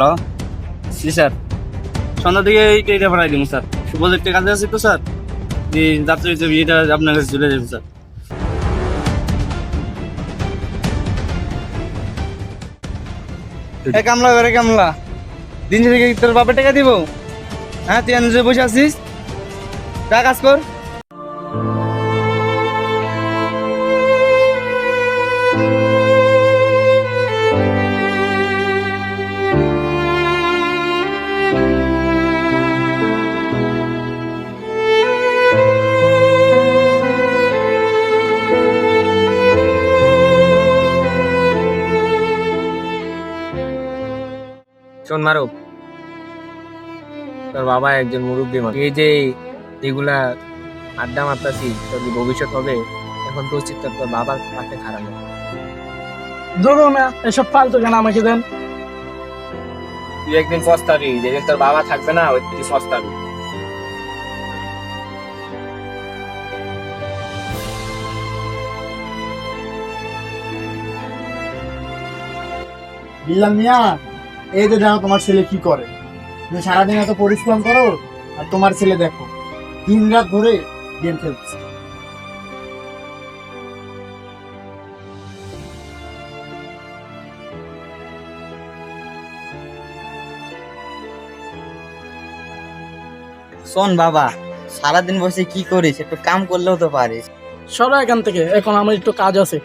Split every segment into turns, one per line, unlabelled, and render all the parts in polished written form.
Hello, জি sir, সন্ধ্যা থেকে এইটা পাঠাই দিব স্যার। প্রজেক্টের কাজে আছে তো স্যার, যে যাত্রী হিসেবে এটা আপনার কাছে চলে যাবে স্যার। এ কামলা করে কামলা, দিন থেকে তোর বাপের টাকা দিব? হ্যাঁ, তুই এনে বসে আছিস, যা কাজ কর।
শোন মারুফ, তোর বাবা একজন মুরব্বী মানুষ। এই যে এগুলা আড্ডা মারতাছি, তোর যে ভবিষ্যৎ হবে, এখন তো উচিত তোর বাবার পাশে খারাপ।
ধরুন না, এসব ফালতু কেন আমাকে দেন।
তুই একদিন পস্তাবি, যেদিন তোর বাবা থাকবে না ওই তুই পস্তাবি।
বিল্লাল মিয়া, এই যে দেখো তোমার ছেলে কি করে। তুমি সারাদিন এত পরিশ্রম করো, আর তোমার ছেলে দেখো দিন রাত ধরে গেম খেলছে।
শোন বাবা, সারাদিন বসে কি করিস? একটু কাম করলেও তো পারিস।
সরো এখান থেকে, এখন আমার একটু কাজ আছে।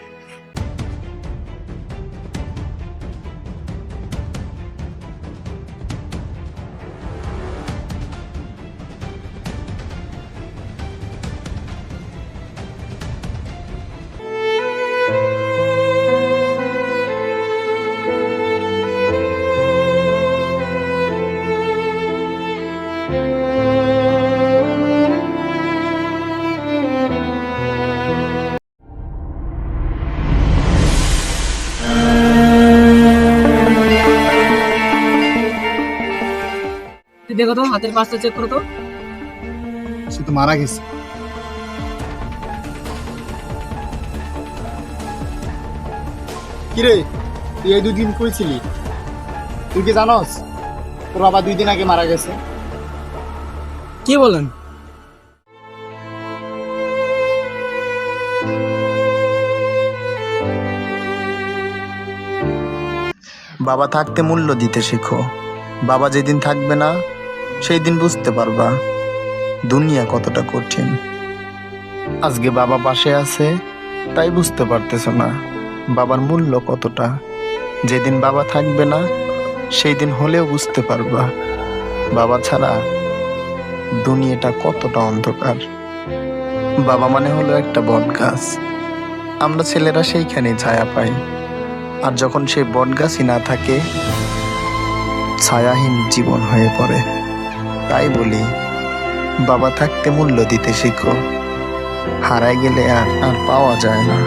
দেখো তো হাতের পাশটা চেক করো তো।
সে তো মারা গেছে। কিরে, তুই এই 2 দিন কইছিলি? তুই কি জানোস তোর বাবা 2 দিন আগে মারা গেছে?
কি বলেন?
বাবা থাকতে মূল্য দিতে শেখো। বাবা যেদিন থাকবে না সেই দিন বুঝতে পারবা দুনিয়া কতটা কঠিন। আজকে বাবা পাশে আছে তাই বুঝতে পারতেছো না বাবার মূল্য কতটা। যেদিন বাবা থাকবে না সেই দিন হলেও বুঝতে পারবা বাবা ছাড়া দুনিয়াটা কতটা অন্ধকার। বাবা মানে হলো একটা বট গাছ, আমরা ছেলেরা সেইখানে ছায়া পাই। আর যখন সেই বট গাছই না থাকে, ছায়াহীন জীবন হয়ে পড়ে। তাই বলি, বাবা থাকতে মূল্য দিতে শিখো, হারায় গেলে আর পাওয়া যায় না।